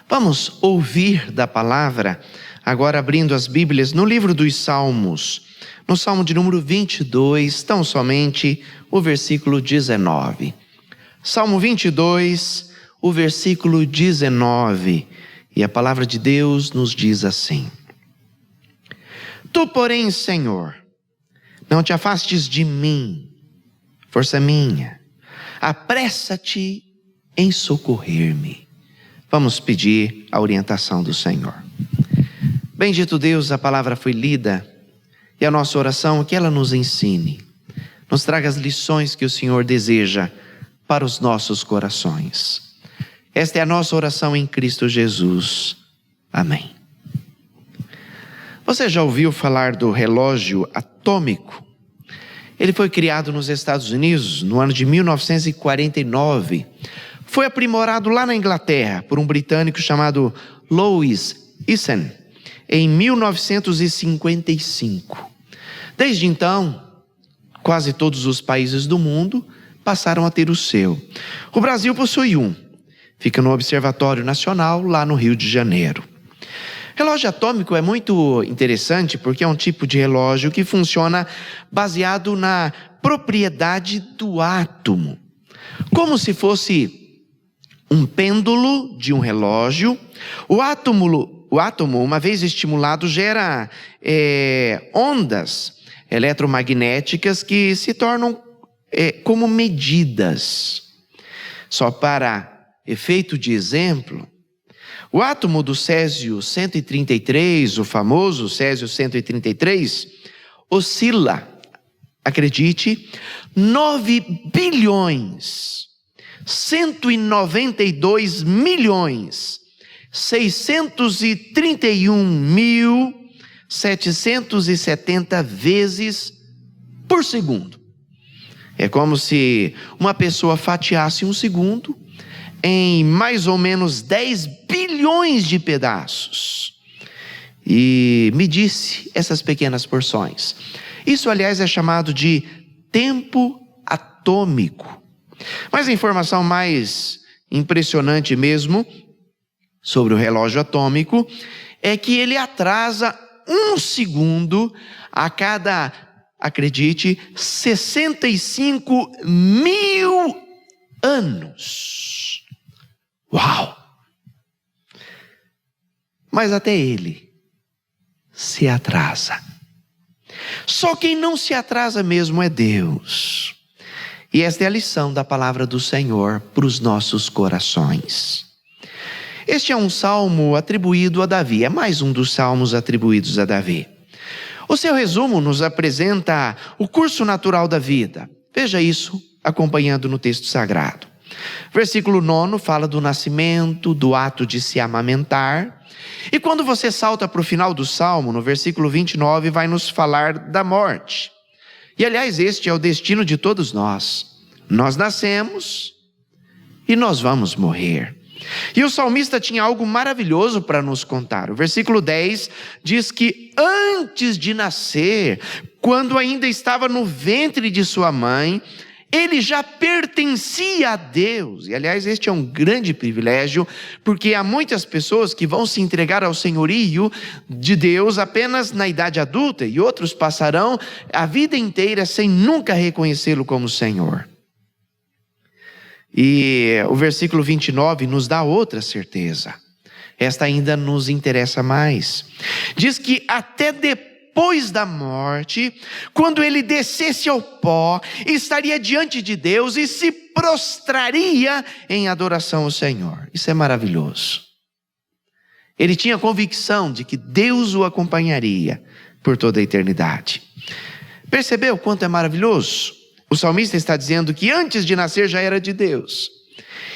Vamos ouvir da palavra, agora abrindo as Bíblias no livro dos Salmos, no Salmo de número 22, tão somente o versículo 19. Salmo 22, o versículo 19, e a palavra de Deus nos diz assim: Tu, porém, Senhor, não te afastes de mim, força minha, apressa-te em socorrer-me. Vamos pedir a orientação do Senhor. Bendito Deus, a palavra foi lida e a nossa oração é que ela nos ensine, nos traga as lições que o Senhor deseja para os nossos corações. Esta é a nossa oração em Cristo Jesus. Amém. Você já ouviu falar do relógio atômico? Ele foi criado nos Estados Unidos no ano de 1949. Foi aprimorado lá na Inglaterra por um britânico chamado Louis Eason em 1955. Desde então, quase todos os países do mundo passaram a ter o seu. O Brasil possui um. Fica no Observatório Nacional, lá no Rio de Janeiro. Relógio atômico é muito interessante porque é um tipo de relógio que funciona baseado na propriedade do átomo. Como se fosse um pêndulo de um relógio, o átomo, uma vez estimulado, gera ondas eletromagnéticas que se tornam como medidas. Só para efeito de exemplo, o átomo do Césio 133, o famoso Césio 133, oscila, acredite, 9.192.631.770 vezes por segundo. É como se uma pessoa fatiasse um segundo em mais ou menos 10 bilhões de pedaços e medisse essas pequenas porções. Isso, aliás, é chamado de tempo atômico. Mas a informação mais impressionante mesmo sobre o relógio atômico é que ele atrasa um segundo a cada, acredite, 65 mil anos. Uau! Mas até ele se atrasa. Só quem não se atrasa mesmo é Deus. E esta é a lição da palavra do Senhor para os nossos corações. Este é um salmo atribuído a Davi, é mais um dos salmos atribuídos a Davi. O seu resumo nos apresenta o curso natural da vida. Veja isso acompanhando no texto sagrado. Versículo 9 fala do nascimento, do ato de se amamentar. E quando você salta para o final do salmo, no versículo 29, vai nos falar da morte. E aliás, este é o destino de todos nós. Nós nascemos e nós vamos morrer. E o salmista tinha algo maravilhoso para nos contar. O versículo 10 diz que antes de nascer, quando ainda estava no ventre de sua mãe, ele já pertencia a Deus. E aliás, este é um grande privilégio, porque há muitas pessoas que vão se entregar ao senhorio de Deus apenas na idade adulta, e outros passarão a vida inteira sem nunca reconhecê-lo como Senhor. E o versículo 29 nos dá outra certeza. Esta ainda nos interessa mais. Diz que até depois da morte, quando ele descesse ao pó, estaria diante de Deus e se prostraria em adoração ao Senhor. Isso é maravilhoso. Ele tinha convicção de que Deus o acompanharia por toda a eternidade. Percebeu quanto é maravilhoso? O salmista está dizendo que antes de nascer já era de Deus,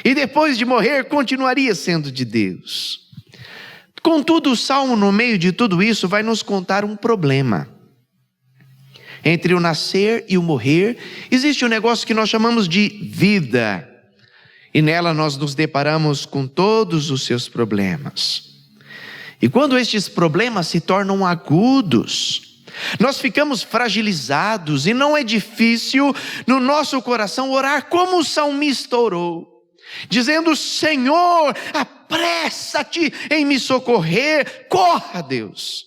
e depois de morrer continuaria sendo de Deus. Contudo, o salmo, no meio de tudo isso, vai nos contar um problema. Entre o nascer e o morrer, existe um negócio que nós chamamos de vida. E nela nós nos deparamos com todos os seus problemas. E quando estes problemas se tornam agudos, nós ficamos fragilizados e não é difícil no nosso coração orar como o salmista orou, dizendo: Senhor, apressa-te em me socorrer, corra, Deus,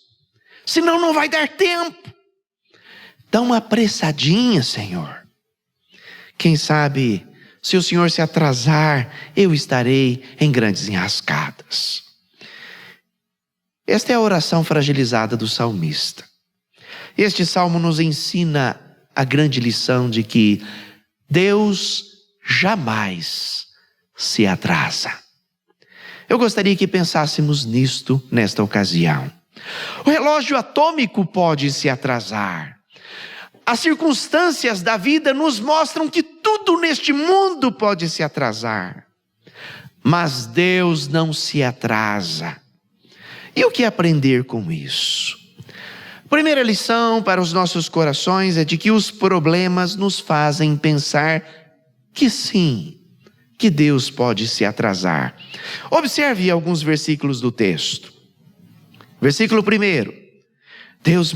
senão não vai dar tempo. Dá uma apressadinha, Senhor. Quem sabe, se o Senhor se atrasar, eu estarei em grandes enrascadas. Esta é a oração fragilizada do salmista. Este salmo nos ensina a grande lição de que Deus jamais se atrasa. Eu gostaria que pensássemos nisto nesta ocasião. O relógio atômico pode se atrasar. As circunstâncias da vida nos mostram que tudo neste mundo pode se atrasar. Mas Deus não se atrasa. E o que aprender com isso? A primeira lição para os nossos corações é de que os problemas nos fazem pensar que sim, que Deus pode se atrasar. Observe alguns versículos do texto. Versículo 1. Deus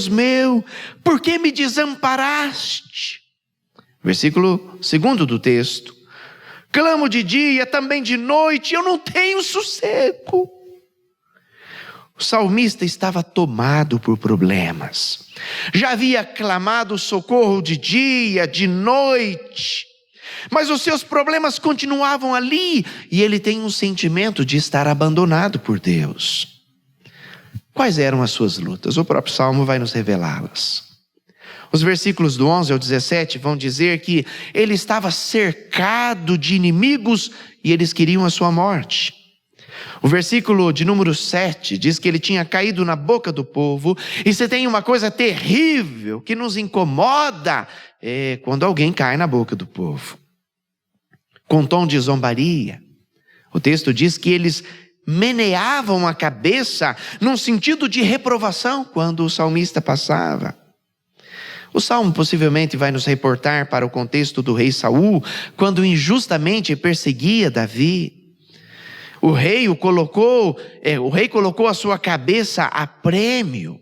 meu, por que me desamparaste? Versículo 2 do texto. Clamo de dia, também de noite, eu não tenho sossego. O salmista estava tomado por problemas. Já havia clamado socorro de dia, de noite, mas os seus problemas continuavam ali e ele tem um sentimento de estar abandonado por Deus. Quais eram as suas lutas? O próprio Salmo vai nos revelá-las. Os versículos do 11 ao 17 vão dizer que ele estava cercado de inimigos e eles queriam a sua morte. O versículo de número 7 diz que ele tinha caído na boca do povo. E se tem uma coisa terrível que nos incomoda, é quando alguém cai na boca do povo. Com tom de zombaria. O texto diz que eles meneavam a cabeça num sentido de reprovação quando o salmista passava. O salmo possivelmente vai nos reportar para o contexto do rei Saul, quando injustamente perseguia Davi. O rei colocou a sua cabeça a prêmio.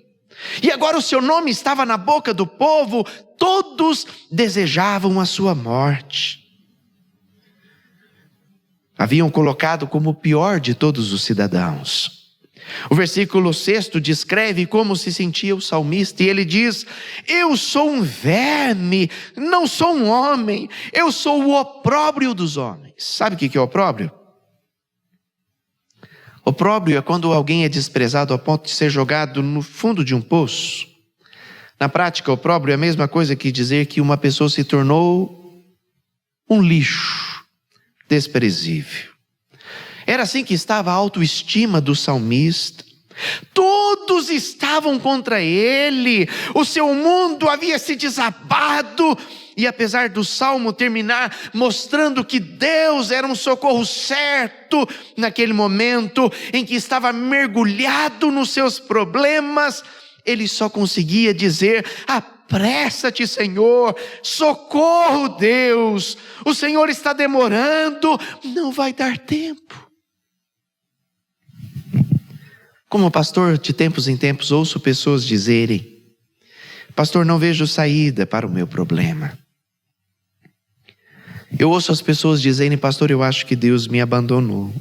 E agora o seu nome estava na boca do povo, todos desejavam a sua morte. Haviam colocado como o pior de todos os cidadãos. O versículo 6 descreve como se sentia o salmista, e ele diz: eu sou um verme, não sou um homem, eu sou o opróbrio dos homens. Sabe o que é opróbrio? Opróbrio é quando alguém é desprezado a ponto de ser jogado no fundo de um poço. Na prática, opróbrio é a mesma coisa que dizer que uma pessoa se tornou um lixo, desprezível. Era assim que estava a autoestima do salmista. Todos estavam contra ele, o seu mundo havia se desabado. E apesar do salmo terminar mostrando que Deus era um socorro certo, naquele momento em que estava mergulhado nos seus problemas, ele só conseguia dizer: apressa-te, Senhor, socorro, Deus, o Senhor está demorando, não vai dar tempo. Como pastor, de tempos em tempos ouço pessoas dizerem: pastor, não vejo saída para o meu problema. Eu ouço as pessoas dizerem: pastor, eu acho que Deus me abandonou.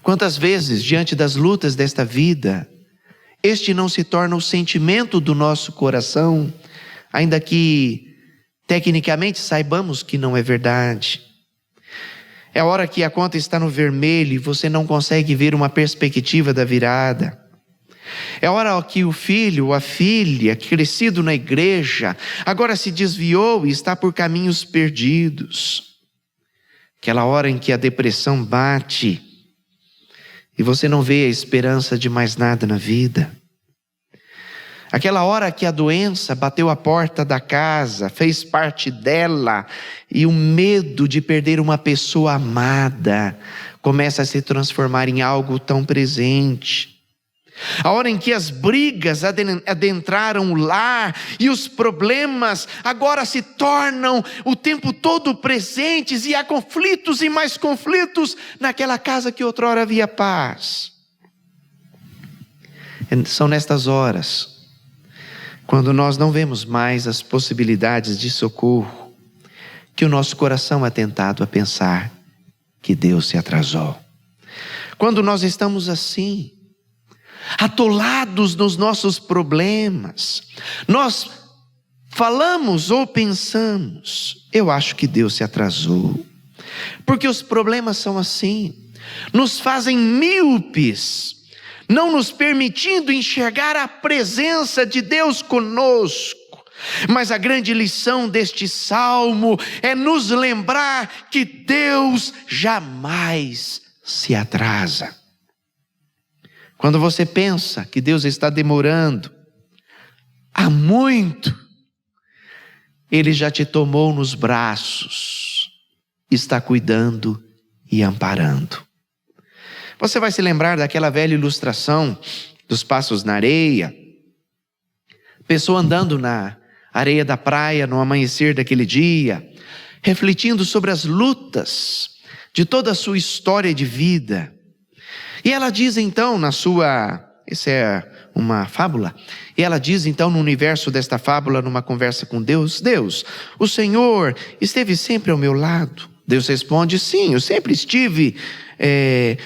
Quantas vezes, diante das lutas desta vida, este não se torna o sentimento do nosso coração, ainda que tecnicamente saibamos que não é verdade. É a hora que a conta está no vermelho e você não consegue ver uma perspectiva da virada. É a hora que o filho ou a filha, crescido na igreja, agora se desviou e está por caminhos perdidos. Aquela hora em que a depressão bate e você não vê a esperança de mais nada na vida. Aquela hora que a doença bateu a porta da casa, fez parte dela, e o medo de perder uma pessoa amada começa a se transformar em algo tão presente. A hora em que as brigas adentraram o lar e os problemas agora se tornam o tempo todo presentes, e há conflitos e mais conflitos naquela casa que outrora havia paz. São nestas horas, quando nós não vemos mais as possibilidades de socorro, que o nosso coração é tentado a pensar: que Deus se atrasou. Quando nós estamos assim, atolados nos nossos problemas, nós falamos ou pensamos: eu acho que Deus se atrasou. Porque os problemas são assim, nos fazem míopes, não nos permitindo enxergar a presença de Deus conosco. Mas a grande lição deste salmo é nos lembrar que Deus jamais se atrasa. Quando você pensa que Deus está demorando há muito, Ele já te tomou nos braços, está cuidando e amparando. Você vai se lembrar daquela velha ilustração dos passos na areia, pessoa andando na areia da praia no amanhecer daquele dia, refletindo sobre as lutas de toda a sua história de vida. E ela diz então essa é uma fábula, e ela diz então no universo desta fábula, numa conversa com Deus: Deus, o Senhor esteve sempre ao meu lado. Deus responde: sim, eu sempre estive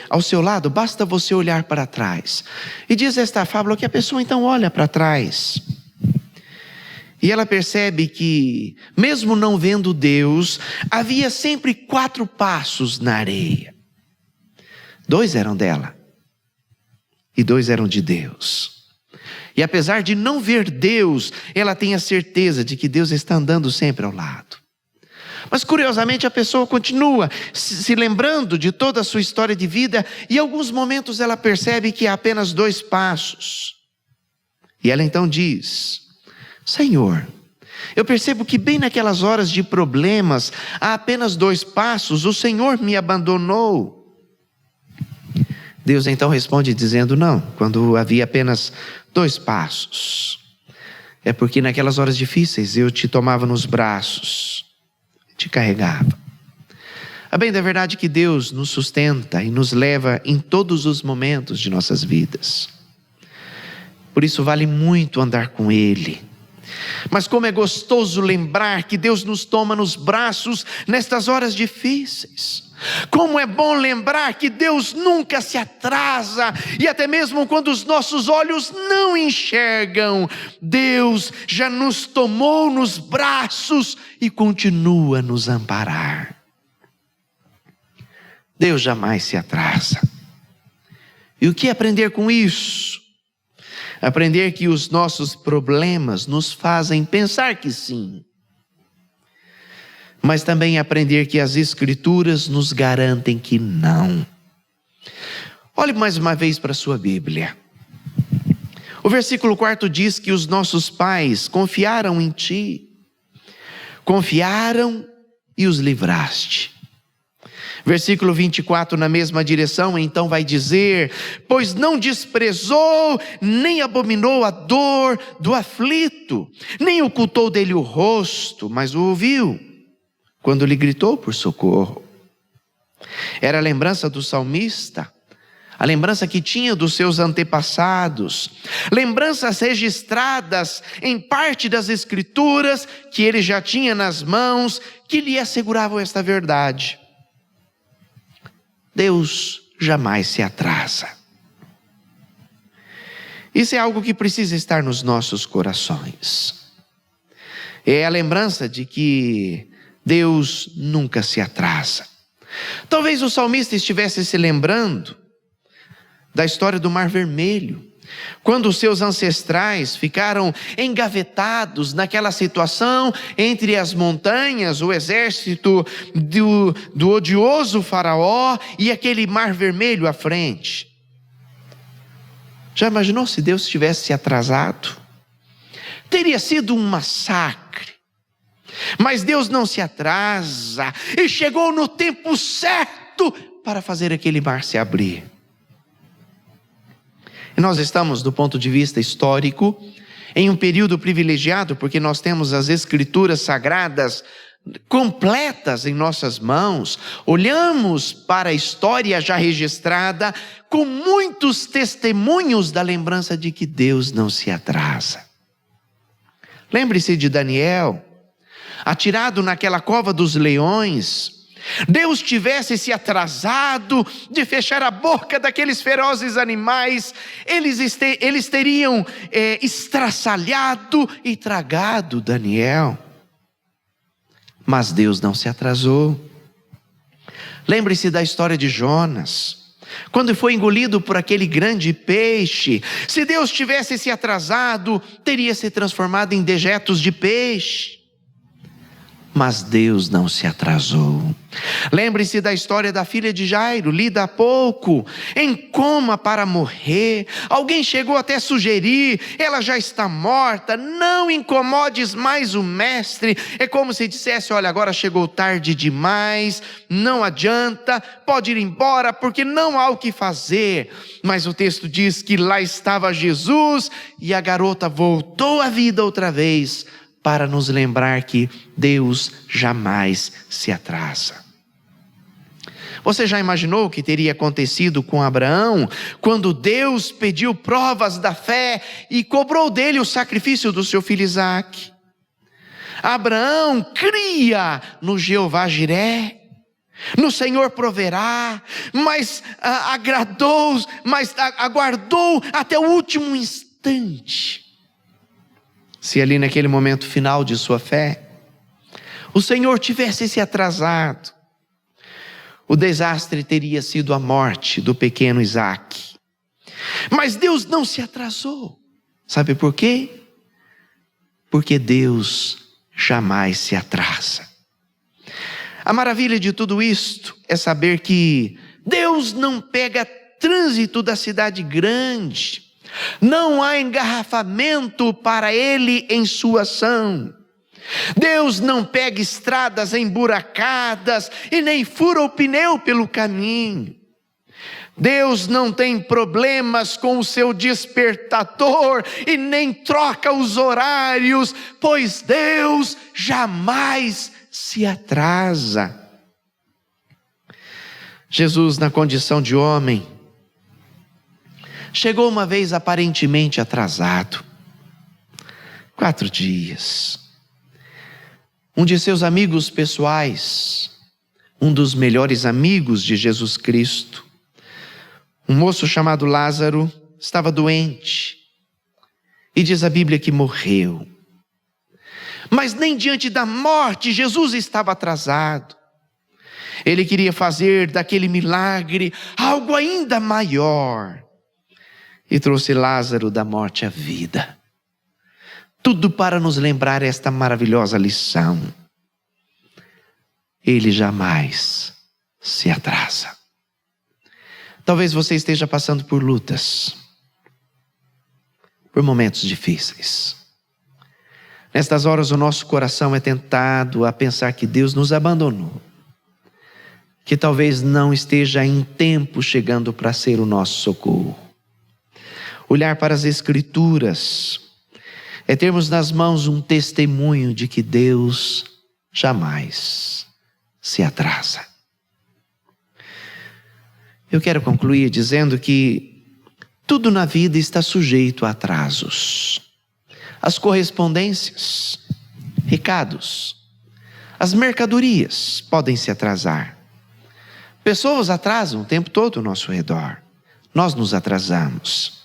ao seu lado, basta você olhar para trás. E diz esta fábula que a pessoa então olha para trás, e ela percebe que, mesmo não vendo Deus, havia sempre 4 passos na areia. 2 eram dela, e 2 eram de Deus. E apesar de não ver Deus, ela tem a certeza de que Deus está andando sempre ao lado. Mas curiosamente a pessoa continua se lembrando de toda a sua história de vida, e em alguns momentos ela percebe que há apenas 2 passos. E ela então diz: Senhor, eu percebo que bem naquelas horas de problemas, há apenas 2 passos, o Senhor me abandonou. Deus então responde dizendo: não, quando havia apenas 2 passos, é porque naquelas horas difíceis eu te tomava nos braços, te carregava. A bem da verdade que Deus nos sustenta e nos leva em todos os momentos de nossas vidas. Por isso vale muito andar com Ele. Mas como é gostoso lembrar que Deus nos toma nos braços nestas horas difíceis. Como é bom lembrar que Deus nunca se atrasa, e até mesmo quando os nossos olhos não enxergam, Deus já nos tomou nos braços e continua a nos amparar. Deus jamais se atrasa. E o que aprender com isso? Aprender que os nossos problemas nos fazem pensar que sim, mas também aprender que as Escrituras nos garantem que não. Olhe mais uma vez para a sua Bíblia. O versículo 4 diz que os nossos pais confiaram em Ti, confiaram e os livraste. Versículo 24, na mesma direção, então vai dizer: pois não desprezou, nem abominou a dor do aflito, nem ocultou dele o rosto, mas o ouviu, quando lhe gritou por socorro. Era a lembrança do salmista, a lembrança que tinha dos seus antepassados, lembranças registradas em parte das Escrituras, que ele já tinha nas mãos, que lhe asseguravam esta verdade. Deus jamais se atrasa. Isso é algo que precisa estar nos nossos corações. É a lembrança de que Deus nunca se atrasa. Talvez o salmista estivesse se lembrando da história do Mar Vermelho, quando os seus ancestrais ficaram engavetados naquela situação entre as montanhas, o exército do odioso faraó e aquele Mar Vermelho à frente. Já imaginou se Deus tivesse se atrasado? Teria sido um massacre. Mas Deus não se atrasa e chegou no tempo certo para fazer aquele mar se abrir. E nós estamos, do ponto de vista histórico, em um período privilegiado, porque nós temos as Escrituras Sagradas completas em nossas mãos. Olhamos para a história já registrada com muitos testemunhos da lembrança de que Deus não se atrasa. Lembre-se de Daniel, atirado naquela cova dos leões, Deus tivesse se atrasado de fechar a boca daqueles ferozes animais, eles teriam estraçalhado e tragado Daniel. Mas Deus não se atrasou. Lembre-se da história de Jonas, quando foi engolido por aquele grande peixe. Se Deus tivesse se atrasado, teria se transformado em dejetos de peixe. Mas Deus não se atrasou. Lembre-se da história da filha de Jairo, lida há pouco, em coma para morrer. Alguém chegou até a sugerir: ela já está morta, não incomodes mais o mestre. É como se dissesse: olha, agora chegou tarde demais, não adianta, pode ir embora, porque não há o que fazer. Mas o texto diz que lá estava Jesus e a garota voltou à vida outra vez, para nos lembrar que Deus jamais se atrasa. Você já imaginou o que teria acontecido com Abraão, quando Deus pediu provas da fé e cobrou dele o sacrifício do seu filho Isaque? Abraão cria no Jeová Jiré, no Senhor proverá, mas aguardou até o último instante. Se ali naquele momento final de sua fé, o Senhor tivesse se atrasado, o desastre teria sido a morte do pequeno Isaque. Mas Deus não se atrasou. Sabe por quê? Porque Deus jamais se atrasa. A maravilha de tudo isto é saber que Deus não pega trânsito da cidade grande. Não há engarrafamento para Ele em sua ação. Deus não pega estradas emburacadas e nem fura o pneu pelo caminho. Deus não tem problemas com o seu despertador e nem troca os horários, pois Deus jamais se atrasa. Jesus, na condição de homem, chegou uma vez aparentemente atrasado. 4 dias. Um de seus amigos pessoais, um dos melhores amigos de Jesus Cristo, um moço chamado Lázaro, estava doente. E diz a Bíblia que morreu. Mas nem diante da morte Jesus estava atrasado. Ele queria fazer daquele milagre algo ainda maior. E trouxe Lázaro da morte à vida. Tudo para nos lembrar esta maravilhosa lição. Ele jamais se atrasa. Talvez você esteja passando por lutas, por momentos difíceis. Nestas horas o nosso coração é tentado a pensar que Deus nos abandonou, que talvez não esteja em tempo chegando para ser o nosso socorro. Olhar para as Escrituras é termos nas mãos um testemunho de que Deus jamais se atrasa. Eu quero concluir dizendo que tudo na vida está sujeito a atrasos. As correspondências, recados, as mercadorias podem se atrasar. Pessoas atrasam o tempo todo ao nosso redor. Nós nos atrasamos.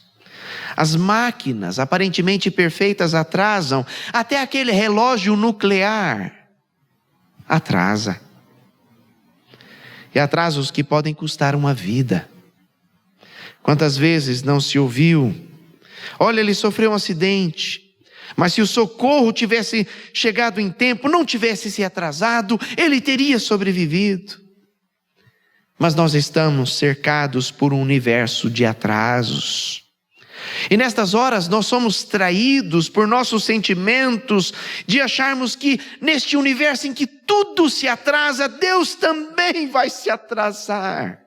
As máquinas aparentemente perfeitas atrasam, até aquele relógio nuclear atrasa. E atrasos que podem custar uma vida. Quantas vezes não se ouviu: olha, ele sofreu um acidente, mas se o socorro tivesse chegado em tempo, não tivesse se atrasado, ele teria sobrevivido. Mas nós estamos cercados por um universo de atrasos. E nestas horas nós somos traídos por nossos sentimentos de acharmos que neste universo em que tudo se atrasa, Deus também vai se atrasar.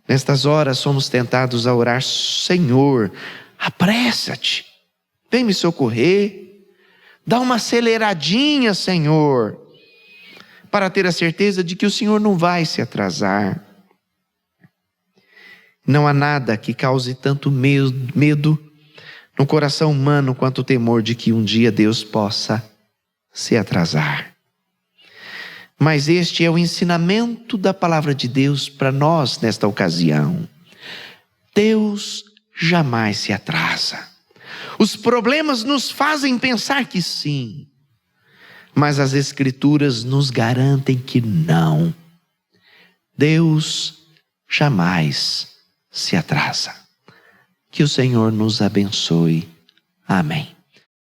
Nestas horas somos tentados a orar: Senhor, apressa-te, vem me socorrer, dá uma aceleradinha, Senhor, para ter a certeza de que o Senhor não vai se atrasar. Não há nada que cause tanto medo no coração humano quanto o temor de que um dia Deus possa se atrasar. Mas este é o ensinamento da palavra de Deus para nós nesta ocasião. Deus jamais se atrasa. Os problemas nos fazem pensar que sim, mas as Escrituras nos garantem que não. Deus jamais se atrasa. Que o Senhor nos abençoe. Amém.